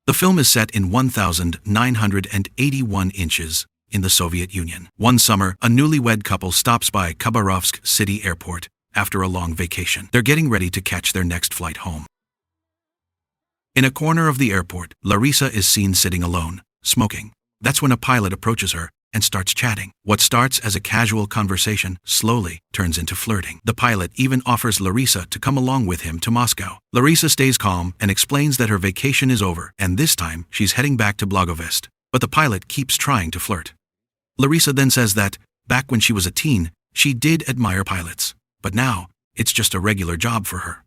The film is set in 1,981 inches in the Soviet Union. One summer, a newlywed couple stops by Khabarovsk City Airport after a long vacation. They're getting ready to catch their next flight home. In a corner of the airport, Larisa is seen sitting alone, smoking. That's when a pilot approaches her and starts chatting. What starts as a casual conversation slowly turns into flirting. The pilot even offers Larisa to come along with him to Moscow. Larisa stays calm and explains that her vacation is over, and this time she's heading back to Blagovest. But the pilot keeps trying to flirt. Larisa then says that, back when she was a teen, she did admire pilots, but now it's just a regular job for her.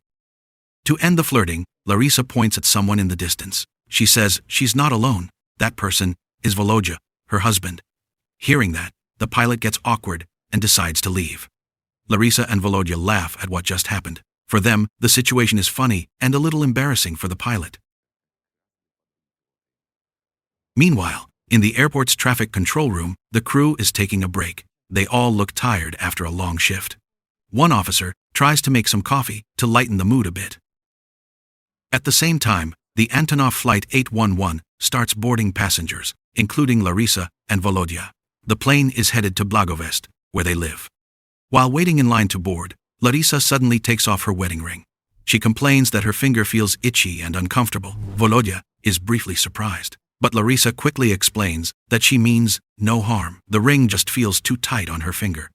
To end the flirting, Larisa points at someone in the distance. She says she's not alone. That person is Volodya, her husband. Hearing that, the pilot gets awkward and decides to leave. Larisa and Volodya laugh at what just happened. For them, the situation is funny and a little embarrassing for the pilot. Meanwhile, in the airport's traffic control room, the crew is taking a break. They all look tired after a long shift. One officer tries to make some coffee to lighten the mood a bit. At the same time, the Antonov Flight 811 starts boarding passengers, including Larisa and Volodya. The plane is headed to Blagovest, where they live. While waiting in line to board, Larisa suddenly takes off her wedding ring. She complains that her finger feels itchy and uncomfortable. Volodya is briefly surprised, but Larisa quickly explains that she means no harm. The ring just feels too tight on her finger.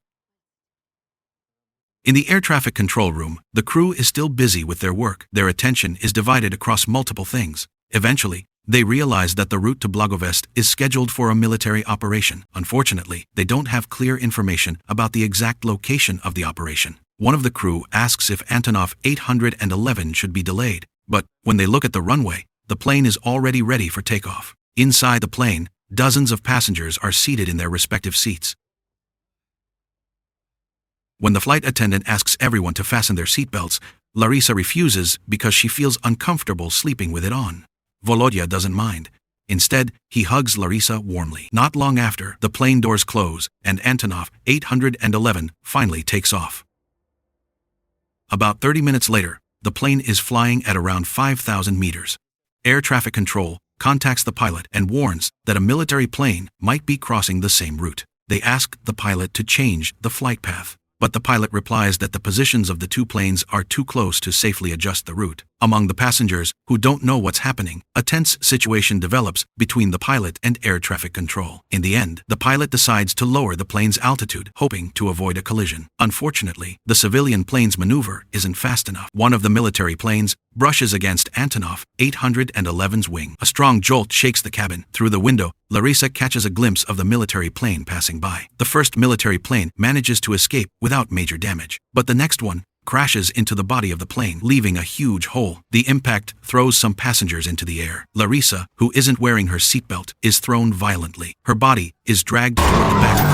In the air traffic control room, the crew is still busy with their work. Their attention is divided across multiple things. Eventually, they realize that the route to Blagovest is scheduled for a military operation. Unfortunately, they don't have clear information about the exact location of the operation. One of the crew asks if Antonov 811 should be delayed, but when they look at the runway, the plane is already ready for takeoff. Inside the plane, dozens of passengers are seated in their respective seats. When the flight attendant asks everyone to fasten their seatbelts, Larisa refuses because she feels uncomfortable sleeping with it on. Volodya doesn't mind. Instead, he hugs Larisa warmly. Not long after, the plane doors close and Antonov 811 finally takes off. About 30 minutes later, the plane is flying at around 5,000 meters. Air traffic control contacts the pilot and warns that a military plane might be crossing the same route. They ask the pilot to change the flight path, but the pilot replies that the positions of the two planes are too close to safely adjust the route. Among the passengers who don't know what's happening, a tense situation develops between the pilot and air traffic control. In the end, the pilot decides to lower the plane's altitude, hoping to avoid a collision. Unfortunately, the civilian plane's maneuver isn't fast enough. One of the military planes brushes against Antonov 811's wing. A strong jolt shakes the cabin. Through the window, Larisa catches a glimpse of the military plane passing by. The first military plane manages to escape without major damage, but the next one crashes into the body of the plane, leaving a huge hole. The impact throws some passengers into the air. Larisa, who isn't wearing her seatbelt, is thrown violently. Her body is dragged toward the back of the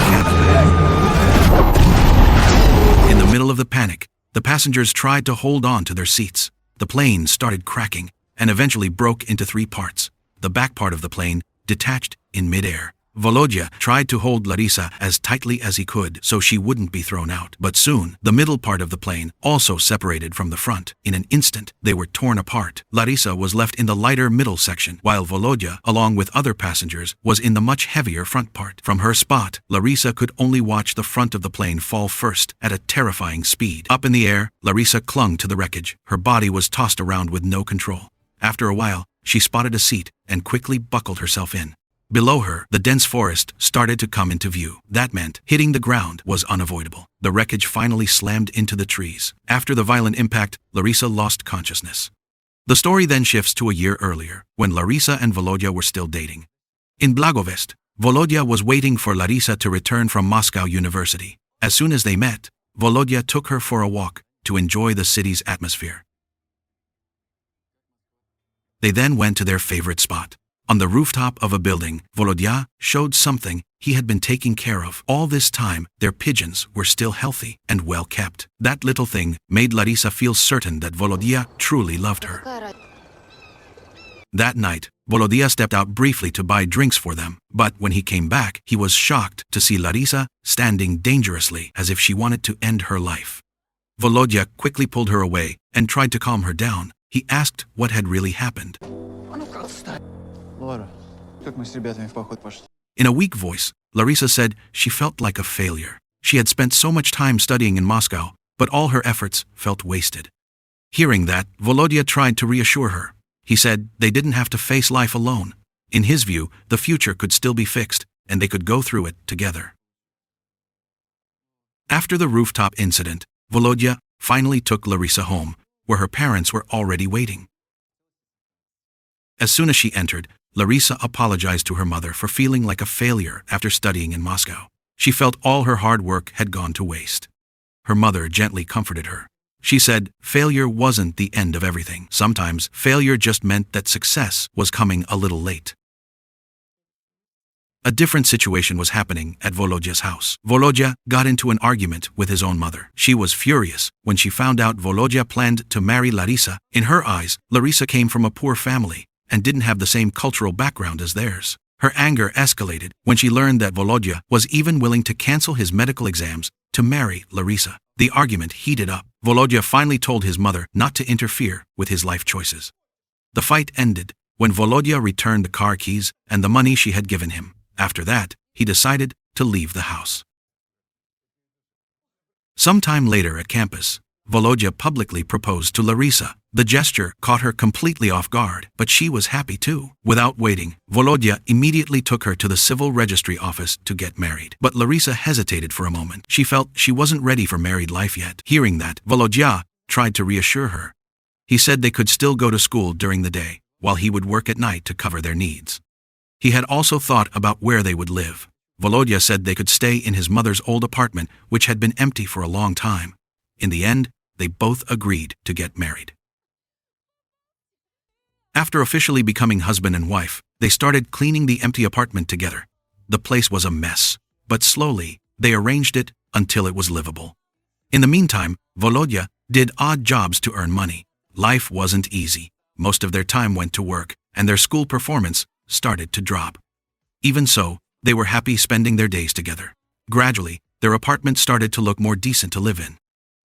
cabin. In the middle of the panic, the passengers tried to hold on to their seats. The plane started cracking and eventually broke into three parts. The back part of the plane detached in midair. Volodya tried to hold Larisa as tightly as he could so she wouldn't be thrown out. But soon, the middle part of the plane also separated from the front. In an instant, they were torn apart. Larisa was left in the lighter middle section, while Volodya, along with other passengers, was in the much heavier front part. From her spot, Larisa could only watch the front of the plane fall first at a terrifying speed. Up in the air, Larisa clung to the wreckage. Her body was tossed around with no control. After a while, she spotted a seat and quickly buckled herself in. Below her, the dense forest started to come into view. That meant hitting the ground was unavoidable. The wreckage finally slammed into the trees. After the violent impact, Larisa lost consciousness. The story then shifts to a year earlier, when Larisa and Volodya were still dating. In Blagovest, Volodya was waiting for Larisa to return from Moscow University. As soon as they met, Volodya took her for a walk to enjoy the city's atmosphere. They then went to their favorite spot. On the rooftop of a building, Volodya showed something he had been taking care of. All this time, their pigeons were still healthy and well kept. That little thing made Larisa feel certain that Volodya truly loved her. That night, Volodya stepped out briefly to buy drinks for them, but when he came back, he was shocked to see Larisa standing dangerously as if she wanted to end her life. Volodya quickly pulled her away and tried to calm her down. He asked what had really happened. Лора, как мы с ребятами в поход пошли? In a weak voice, Larisa said she felt like a failure. She had spent so much time studying in Moscow, but all her efforts felt wasted. Hearing that, Volodya tried to reassure her. He said they didn't have to face life alone. In his view, the future could still be fixed, and they could go through it together. After the rooftop incident, Volodya finally took Larisa home, where her parents were already waiting. As soon as she entered, Larisa apologized to her mother for feeling like a failure after studying in Moscow. She felt all her hard work had gone to waste. Her mother gently comforted her. She said failure wasn't the end of everything. Sometimes failure just meant that success was coming a little late. A different situation was happening at Volodya's house. Volodya got into an argument with his own mother. She was furious when she found out Volodya planned to marry Larisa. In her eyes, Larisa came from a poor family and didn't have the same cultural background as theirs. Her anger escalated when she learned that Volodya was even willing to cancel his medical exams to marry Larisa. The argument heated up. Volodya finally told his mother not to interfere with his life choices. The fight ended when Volodya returned the car keys and the money she had given him. After that, he decided to leave the house. Sometime later at campus, Volodya publicly proposed to Larisa. The gesture caught her completely off guard, but she was happy too. Without waiting, Volodya immediately took her to the civil registry office to get married. But Larisa hesitated for a moment. She felt she wasn't ready for married life yet. Hearing that, Volodya tried to reassure her. He said they could still go to school during the day, while he would work at night to cover their needs. He had also thought about where they would live. Volodya said they could stay in his mother's old apartment, which had been empty for a long time. In the end, they both agreed to get married. After officially becoming husband and wife, they started cleaning the empty apartment together. The place was a mess, but slowly, they arranged it until it was livable. In the meantime, Volodya did odd jobs to earn money. Life wasn't easy. Most of their time went to work, and their school performance started to drop. Even so, they were happy spending their days together. Gradually, their apartment started to look more decent to live in.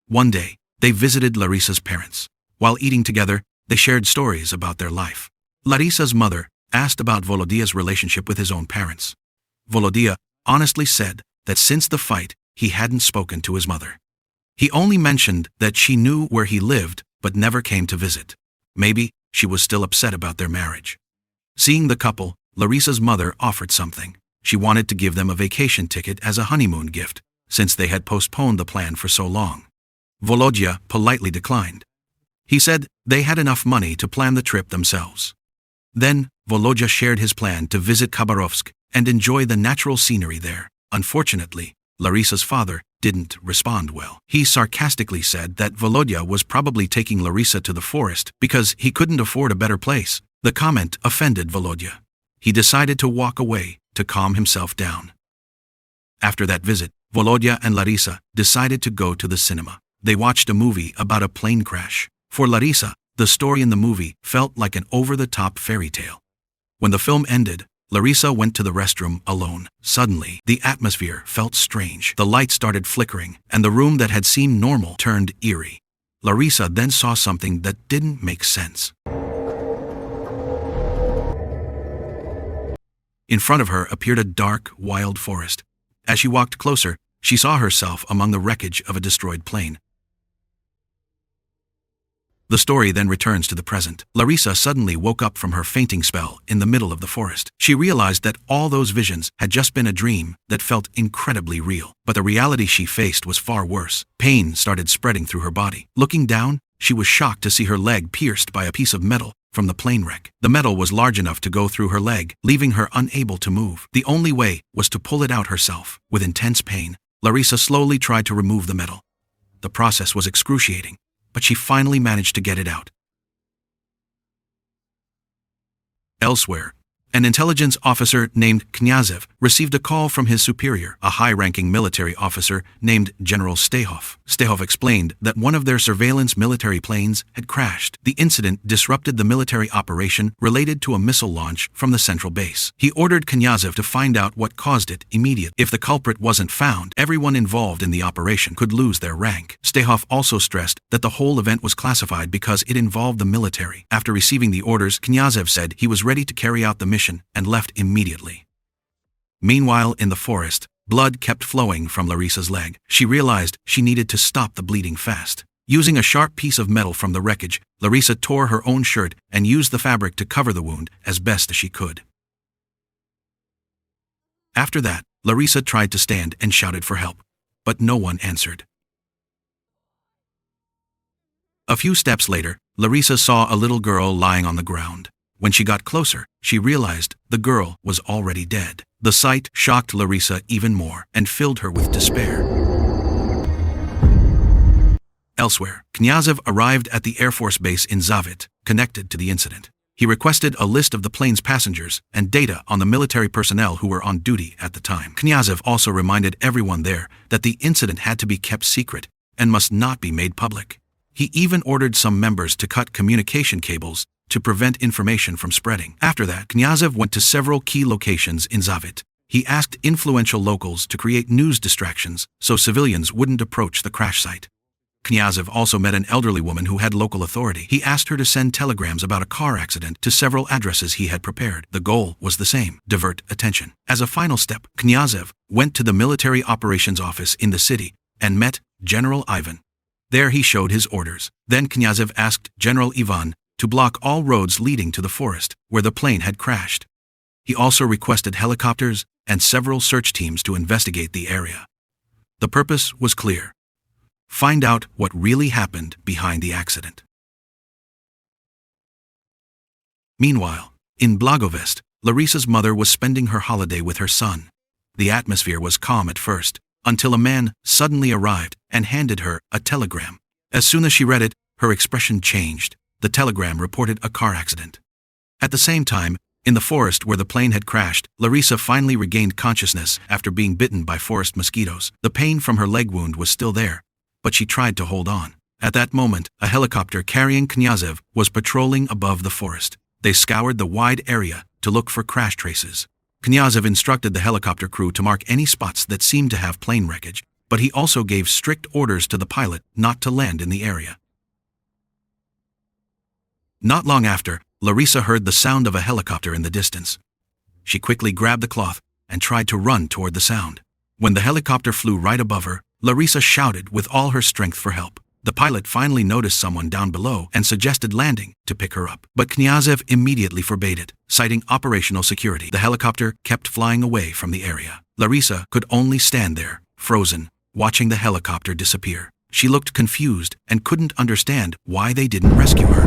One day, they visited Larisa's parents. While eating together, they shared stories about their life. Larisa's mother asked about Volodya's relationship with his own parents. Volodya honestly said that since the fight, he hadn't spoken to his mother. He only mentioned that she knew where he lived but never came to visit. Maybe she was still upset about their marriage. Seeing the couple, Larisa's mother offered something. She wanted to give them a vacation ticket as a honeymoon gift, since they had postponed the plan for so long. Volodya politely declined. He said they had enough money to plan the trip themselves. Then, Volodya shared his plan to visit Khabarovsk and enjoy the natural scenery there. Unfortunately, Larisa's father didn't respond well. He sarcastically said that Volodya was probably taking Larisa to the forest because he couldn't afford a better place. The comment offended Volodya. He decided to walk away to calm himself down. After that visit, Volodya and Larisa decided to go to the cinema. They watched a movie about a plane crash. For Larisa, the story in the movie felt like an over-the-top fairy tale. When the film ended, Larisa went to the restroom alone. Suddenly, the atmosphere felt strange. The lights started flickering, and the room that had seemed normal turned eerie. Larisa then saw something that didn't make sense. In front of her appeared a dark, wild forest. As she walked closer, she saw herself among the wreckage of a destroyed plane. The story then returns to the present. Larisa suddenly woke up from her fainting spell in the middle of the forest. She realized that all those visions had just been a dream that felt incredibly real. But the reality she faced was far worse. Pain started spreading through her body. Looking down, she was shocked to see her leg pierced by a piece of metal from the plane wreck. The metal was large enough to go through her leg, leaving her unable to move. The only way was to pull it out herself. With intense pain, Larisa slowly tried to remove the metal. The process was excruciating, but she finally managed to get it out. Elsewhere, an intelligence officer named Knyazev received a call from his superior, a high-ranking military officer named General Stehov. Stehov explained that one of their surveillance military planes had crashed. The incident disrupted the military operation related to a missile launch from the central base. He ordered Knyazev to find out what caused it immediately. If the culprit wasn't found, everyone involved in the operation could lose their rank. Stehov also stressed that the whole event was classified because it involved the military. After receiving the orders, Knyazev said he was ready to carry out the mission permission and left immediately. Meanwhile, in the forest, blood kept flowing from Larissa's leg. She realized she needed to stop the bleeding fast. Using a sharp piece of metal from the wreckage, Larissa tore her own shirt and used the fabric to cover the wound as best as she could. After that, Larissa tried to stand and shouted for help, but no one answered. A few steps later, Larissa saw a little girl lying on the ground. When she got closer, she realized the girl was already dead. The sight shocked Larissa even more and filled her with despair. Elsewhere, Knyazov arrived at the Air Force base in Zavit, connected to the incident. He requested a list of the plane's passengers and data on the military personnel who were on duty at the time. Knyazov also reminded everyone there that the incident had to be kept secret and must not be made public. He even ordered some members to cut communication cables to prevent information from spreading. After that, Knyazov went to several key locations in Zavit. He asked influential locals to create news distractions so civilians wouldn't approach the crash site. Knyazov also met an elderly woman who had local authority. He asked her to send telegrams about a car accident to several addresses he had prepared. The goal was the same: divert attention. As a final step, Knyazov went to the military operations office in the city and met General Ivan. There he showed his orders. Then Knyazov asked General Ivan to block all roads leading to the forest where the plane had crashed. He also requested helicopters and several search teams to investigate the area. The purpose was clear: find out what really happened behind the accident. Meanwhile, in Blagovest, Larissa's mother was spending her holiday with her son. The atmosphere was calm at first, until a man suddenly arrived and handed her a telegram. As soon as she read it, her expression changed. The telegram reported a car accident. At the same time, in the forest where the plane had crashed, Larissa finally regained consciousness after being bitten by forest mosquitoes. The pain from her leg wound was still there, but she tried to hold on. At that moment, a helicopter carrying Knyazov was patrolling above the forest. They scoured the wide area to look for crash traces. Knyazov instructed the helicopter crew to mark any spots that seemed to have plane wreckage, but he also gave strict orders to the pilot not to land in the area. Not long after, Larissa heard the sound of a helicopter in the distance. She quickly grabbed the cloth and tried to run toward the sound. When the helicopter flew right above her, Larissa shouted with all her strength for help. The pilot finally noticed someone down below and suggested landing to pick her up. But Knyazov immediately forbade it, citing operational security. The helicopter kept flying away from the area. Larissa could only stand there, frozen, watching the helicopter disappear. She looked confused and couldn't understand why they didn't rescue her.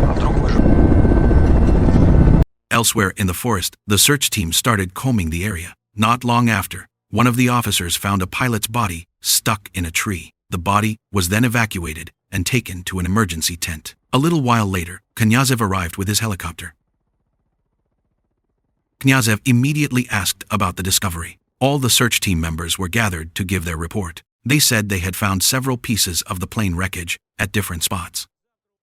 Elsewhere in the forest, the search team started combing the area. Not long after, one of the officers found a pilot's body stuck in a tree. The body was then evacuated and taken to an emergency tent. A little while later, Knyazov arrived with his helicopter. Knyazov immediately asked about the discovery. All the search team members were gathered to give their report. They said they had found several pieces of the plane wreckage at different spots.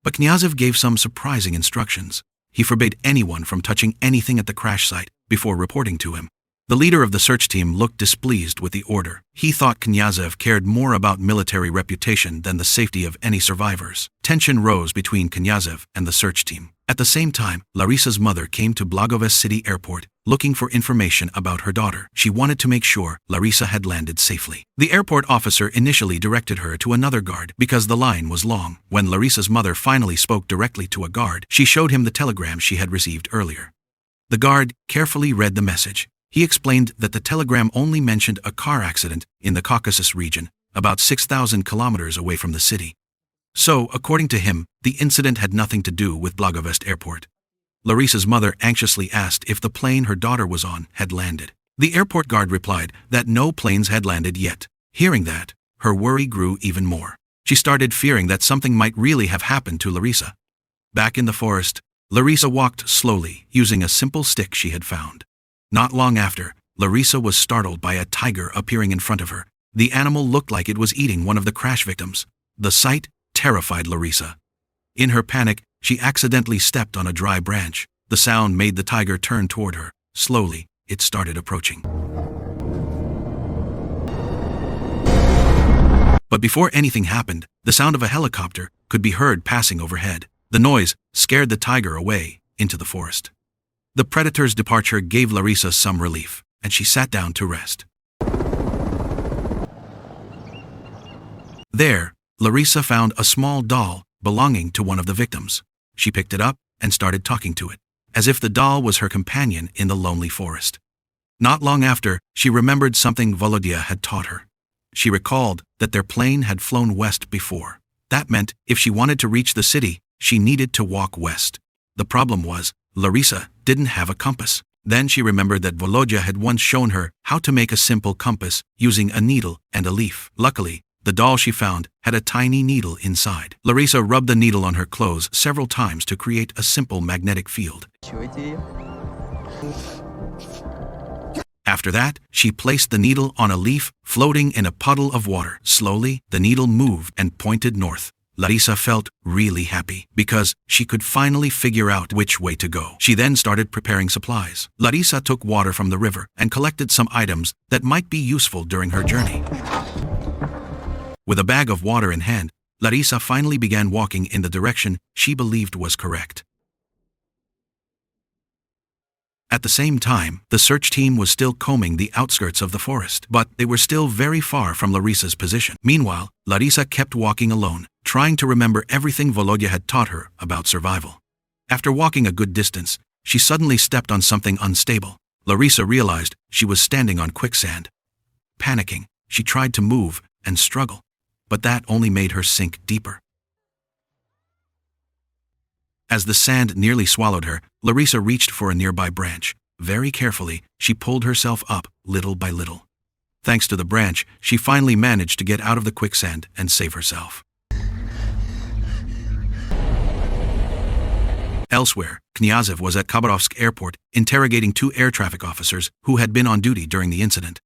But Knyazov gave some surprising instructions. He forbade anyone from touching anything at the crash site before reporting to him. The leader of the search team looked displeased with the order. He thought Knyazov cared more about military reputation than the safety of any survivors. Tension rose between Knyazov and the search team. At the same time, Larissa's mother came to Blagovest City Airport looking for information about her daughter. She wanted to make sure Larissa had landed safely. The airport officer initially directed her to another guard because the line was long. When Larissa's mother finally spoke directly to a guard, she showed him the telegram she had received earlier. The guard carefully read the message. He explained that the telegram only mentioned a car accident in the Caucasus region, about 6,000 kilometers away from the city. So, according to him, the incident had nothing to do with Blagovest Airport. Larissa's mother anxiously asked if the plane her daughter was on had landed. The airport guard replied that no planes had landed yet. Hearing that, her worry grew even more. She started fearing that something might really have happened to Larissa. Back in the forest, Larissa walked slowly, using a simple stick she had found. Not long after, Larissa was startled by a tiger appearing in front of her. The animal looked like it was eating one of the crash victims. The sight terrified Larissa. In her panic, she accidentally stepped on a dry branch. The sound made the tiger turn toward her. Slowly, it started approaching. But before anything happened, the sound of a helicopter could be heard passing overhead. The noise scared the tiger away into the forest. The predator's departure gave Larissa some relief, and she sat down to rest. There, Larissa found a small doll belonging to one of the victims. She picked it up and started talking to it, as if the doll was her companion in the lonely forest. Not long after, she remembered something Volodya had taught her. She recalled that their plane had flown west before. That meant if she wanted to reach the city, she needed to walk west. The problem was, Larissa didn't have a compass. Then she remembered that Volodya had once shown her how to make a simple compass using a needle and a leaf. Luckily, the doll she found had a tiny needle inside. Larissa rubbed the needle on her clothes several times to create a simple magnetic field. After that, she placed the needle on a leaf floating in a puddle of water. Slowly, the needle moved and pointed north. Larissa felt really happy because she could finally figure out which way to go. She then started preparing supplies. Larissa took water from the river and collected some items that might be useful during her journey. With a bag of water in hand, Larissa finally began walking in the direction she believed was correct. At the same time, the search team was still combing the outskirts of the forest, but they were still very far from Larissa's position. Meanwhile, Larissa kept walking alone, trying to remember everything Volodya had taught her about survival. After walking a good distance, she suddenly stepped on something unstable. Larissa realized she was standing on quicksand. Panicking, she tried to move and struggle, but that only made her sink deeper. As the sand nearly swallowed her, Larissa reached for a nearby branch. Very carefully, she pulled herself up little by little. Thanks to the branch, she finally managed to get out of the quicksand and save herself. Elsewhere, Knyazov was at Khabarovsk airport interrogating two air traffic officers who had been on duty during the incident.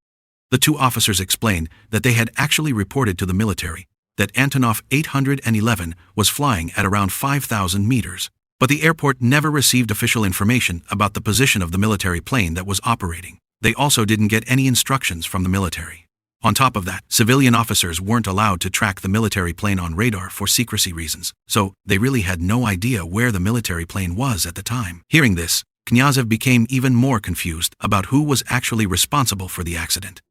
The two officers explained that they had actually reported to the military that Antonov 811 was flying at around 5,000 meters, but the airport never received official information about the position of the military plane that was operating. They also didn't get any instructions from the military. On top of that, civilian officers weren't allowed to track the military plane on radar for secrecy reasons, so they really had no idea where the military plane was at the time. Hearing this, Knyazov became even more confused about who was actually responsible for the accident.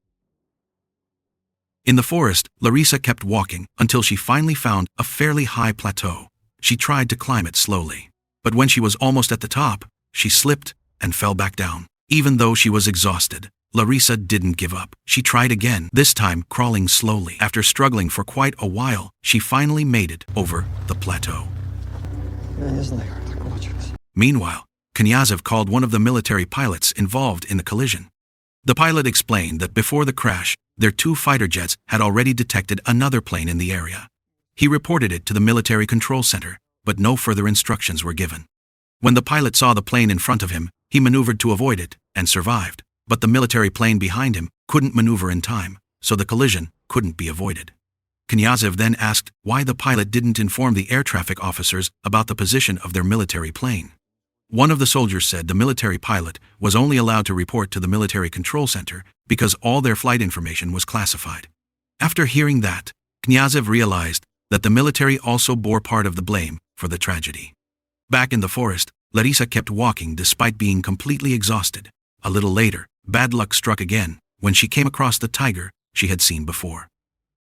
In the forest, Larissa kept walking until she finally found a fairly high plateau. She tried to climb it slowly, but when she was almost at the top, she slipped and fell back down. Even though she was exhausted, Larissa didn't give up. She tried again, this time crawling slowly. After struggling for quite a while, she finally made it over the plateau. Meanwhile, Knyazov called one of the military pilots involved in the collision. The pilot explained that before the crash, their two fighter jets had already detected another plane in the area. He reported it to the military control center, but no further instructions were given. When the pilot saw the plane in front of him, he maneuvered to avoid it and survived, but the military plane behind him couldn't maneuver in time, so the collision couldn't be avoided. Knyazov then asked why the pilot didn't inform the air traffic officers about the position of their military plane. One of the soldiers said the military pilot was only allowed to report to the military control center because all their flight information was classified. After hearing that, Knyazov realized that the military also bore part of the blame for the tragedy. Back in the forest, Larissa kept walking despite being completely exhausted. A little later, bad luck struck again when she came across the tiger she had seen before.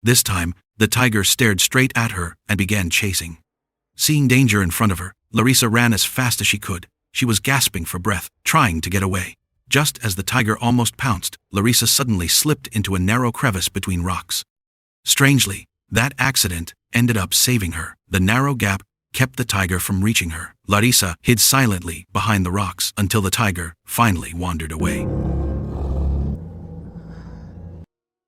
This time, the tiger stared straight at her and began chasing. Seeing danger in front of her, Larissa ran as fast as she could. She was gasping for breath, trying to get away. Just as the tiger almost pounced, Larissa suddenly slipped into a narrow crevice between rocks. Strangely, that accident ended up saving her. The narrow gap kept the tiger from reaching her. Larissa hid silently behind the rocks until the tiger finally wandered away.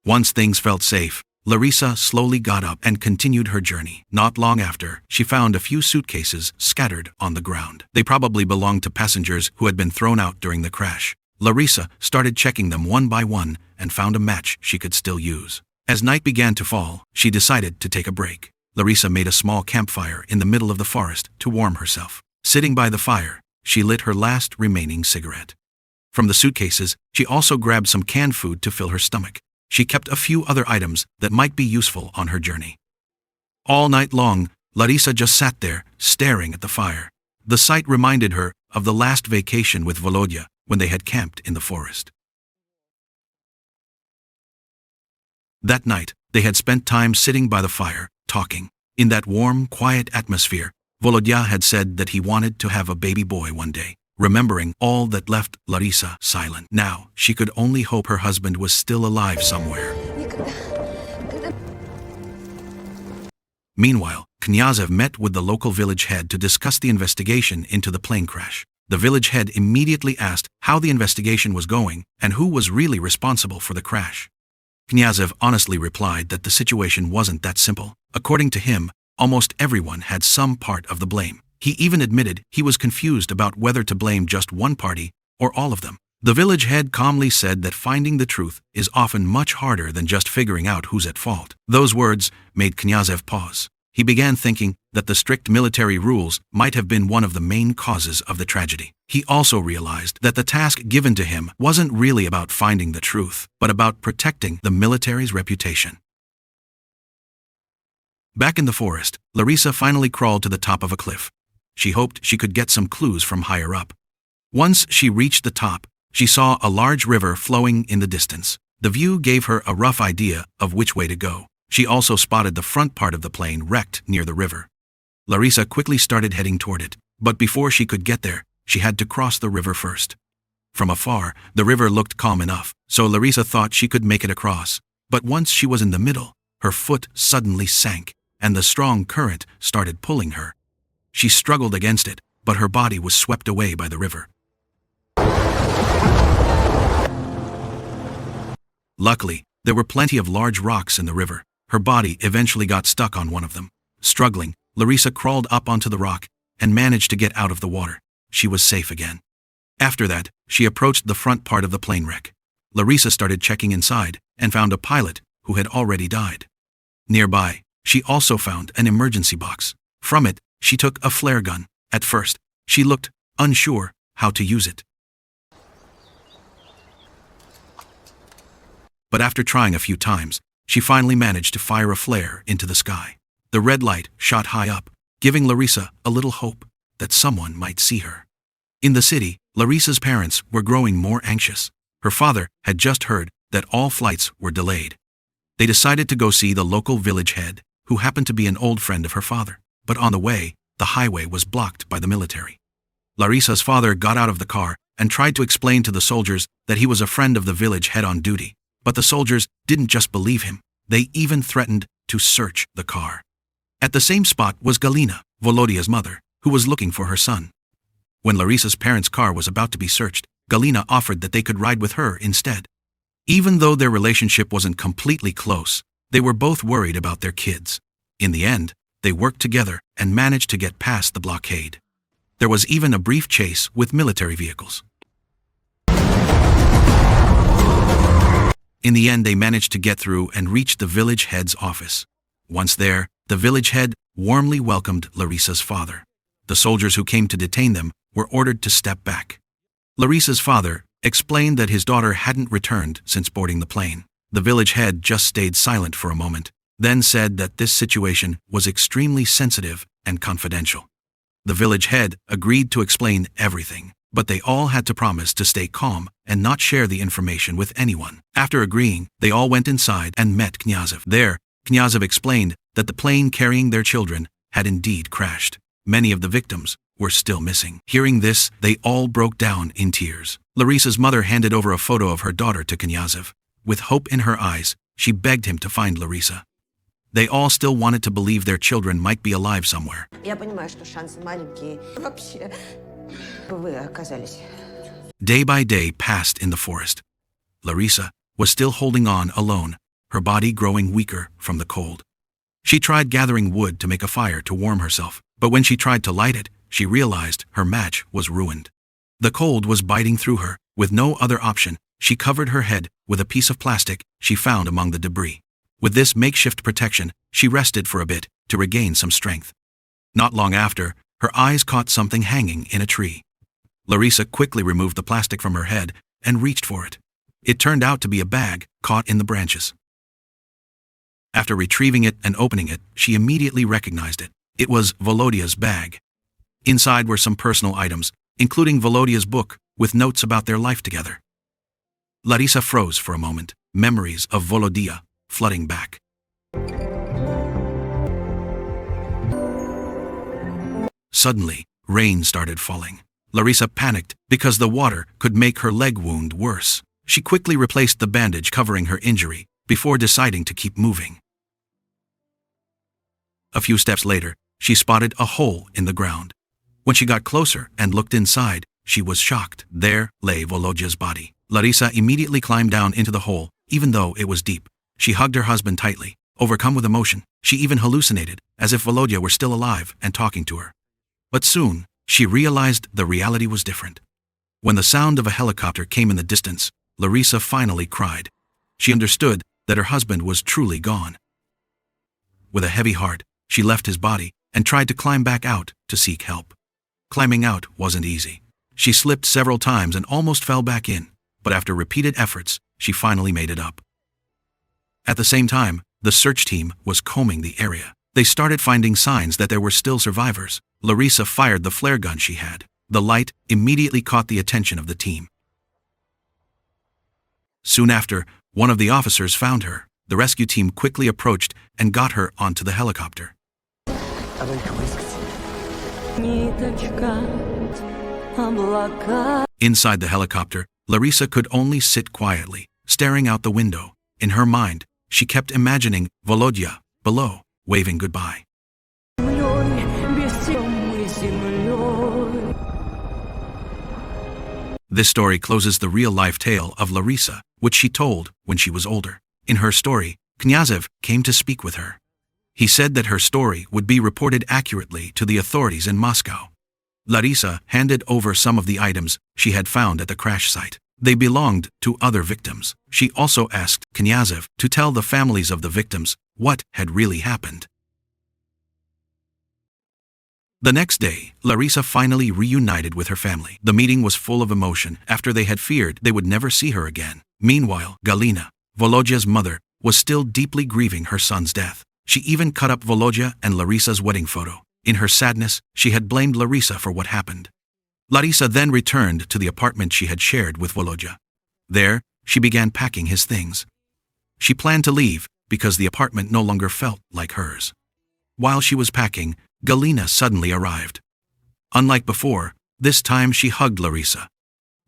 Once things felt safe, Larissa slowly got up and continued her journey. Not long after, she found a few suitcases scattered on the ground. They probably belonged to passengers who had been thrown out during the crash. Larissa started checking them one by one and found a match she could still use. As night began to fall, she decided to take a break. Larissa made a small campfire in the middle of the forest to warm herself. Sitting by the fire, she lit her last remaining cigarette. From the suitcases, she also grabbed some canned food to fill her stomach. She kept a few other items that might be useful on her journey. All night long, Larissa just sat there, staring at the fire. The sight reminded her of the last vacation with Volodya when they had camped in the forest. That night, they had spent time sitting by the fire, talking. In that warm, quiet atmosphere, Volodya had said that he wanted to have a baby boy one day, remembering all that left Larisa silent. Now, she could only hope her husband was still alive somewhere. Meanwhile, Knyazov met with the local village head to discuss the investigation into the plane crash. The village head immediately asked how the investigation was going and who was really responsible for the crash. Knyazov honestly replied that the situation wasn't that simple. According to him, almost everyone had some part of the blame. He even admitted he was confused about whether to blame just one party or all of them. The village head calmly said that finding the truth is often much harder than just figuring out who's at fault. Those words made Knyazov pause. He began thinking that the strict military rules might have been one of the main causes of the tragedy. He also realized that the task given to him wasn't really about finding the truth, but about protecting the military's reputation. Back in the forest, Larisa finally crawled to the top of a cliff. She hoped she could get some clues from higher up. Once she reached the top, she saw a large river flowing in the distance. The view gave her a rough idea of which way to go. She also spotted the front part of the plane wrecked near the river. Larisa quickly started heading toward it, but before she could get there, she had to cross the river first. From afar, the river looked calm enough, so Larisa thought she could make it across. But once she was in the middle, her foot suddenly sank, and the strong current started pulling her. She struggled against it, but her body was swept away by the river. Luckily, there were plenty of large rocks in the river. Her body eventually got stuck on one of them. Struggling, Larisa crawled up onto the rock and managed to get out of the water. She was safe again. After that, she approached the front part of the plane wreck. Larisa started checking inside and found a pilot who had already died. Nearby, she also found an emergency box. From it, she took a flare gun. At first, she looked unsure how to use it. But after trying a few times, she finally managed to fire a flare into the sky. The red light shot high up, giving Larisa a little hope that someone might see her. In the city, Larisa's parents were growing more anxious. Her father had just heard that all flights were delayed. They decided to go see the local village head, who happened to be an old friend of her father. But on the way, the highway was blocked by the military. Larisa's father got out of the car and tried to explain to the soldiers that he was a friend of the village head on duty. But the soldiers didn't just believe him, they even threatened to search the car. At the same spot was Galina, Volodya's mother, who was looking for her son. When Larisa's parents' car was about to be searched, Galina offered that they could ride with her instead. Even though their relationship wasn't completely close, they were both worried about their kids. In the end, they worked together and managed to get past the blockade. There was even a brief chase with military vehicles. In the end, they managed to get through and reach the village head's office. Once there, the village head warmly welcomed Larisa's father. The soldiers who came to detain them were ordered to step back. Larisa's father explained that his daughter hadn't returned since boarding the plane. The village head just stayed silent for a moment, then said that this situation was extremely sensitive and confidential. The village head agreed to explain everything, but they all had to promise to stay calm and not share the information with anyone. After agreeing, they all went inside and met Knyazov. There, Knyazov explained that the plane carrying their children had indeed crashed. Many of the victims were still missing. Hearing this, they all broke down in tears. Larisa's mother handed over a photo of her daughter to Knyazov. With hope in her eyes, she begged him to find Larisa. They all still wanted to believe their children might be alive somewhere. Day by day passed in the forest. Larisa was still holding on alone, her body growing weaker from the cold. She tried gathering wood to make a fire to warm herself, but when she tried to light it, she realized her match was ruined. The cold was biting through her. With no other option, she covered her head with a piece of plastic she found among the debris. With this makeshift protection, she rested for a bit to regain some strength. Not long after, her eyes caught something hanging in a tree. Larisa quickly removed the plastic from her head and reached for it. It turned out to be a bag caught in the branches. After retrieving it and opening it, she immediately recognized it. It was Volodya's bag. Inside were some personal items, including Volodya's book, with notes about their life together. Larisa froze for a moment, memories of Volodya flooding back. Suddenly, rain started falling. Larisa panicked because the water could make her leg wound worse. She quickly replaced the bandage covering her injury before deciding to keep moving. A few steps later, she spotted a hole in the ground. When she got closer and looked inside, she was shocked. There lay Volodya's body. Larisa immediately climbed down into the hole, even though it was deep. She hugged her husband tightly, overcome with emotion. She even hallucinated, as if Volodya were still alive and talking to her. But soon, she realized the reality was different. When the sound of a helicopter came in the distance, Larisa finally cried. She understood that her husband was truly gone. With a heavy heart, she left his body and tried to climb back out to seek help. Climbing out wasn't easy. She slipped several times and almost fell back in, but after repeated efforts, she finally made it up. At the same time, the search team was combing the area. They started finding signs that there were still survivors. Larisa fired the flare gun she had. The light immediately caught the attention of the team. Soon after, one of the officers found her. The rescue team quickly approached and got her onto the helicopter. Inside the helicopter, Larisa could only sit quietly, staring out the window. In her mind, she kept imagining Volodya below, waving goodbye. This story closes the real-life tale of Larisa, which she told when she was older. In her story, Knyazev came to speak with her. He said that her story would be reported accurately to the authorities in Moscow. Larisa handed over some of the items she had found at the crash site. They belonged to other victims. She also asked Knyazev to tell the families of the victims what had really happened. The next day, Larisa finally reunited with her family. The meeting was full of emotion after they had feared they would never see her again. Meanwhile, Galina, Volodya's mother, was still deeply grieving her son's death. She even cut up Volodya and Larisa's wedding photo. In her sadness, she had blamed Larisa for what happened. Larisa then returned to the apartment she had shared with Volodya. There, she began packing his things. She planned to leave because the apartment no longer felt like hers. While she was packing, Galina suddenly arrived. Unlike before, this time she hugged Larisa.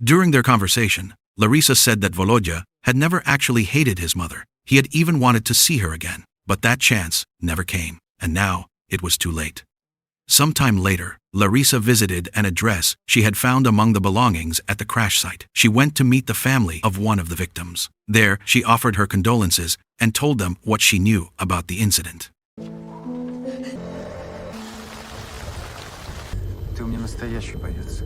During their conversation, Larisa said that Volodya had never actually hated his mother. He had even wanted to see her again, but that chance never came, and now it was too late. Sometime later, Larisa visited an address she had found among the belongings at the crash site. She went to meet the family of one of the victims. There, she offered her condolences and told them what she knew about the incident. Ты у меня настоящий боец.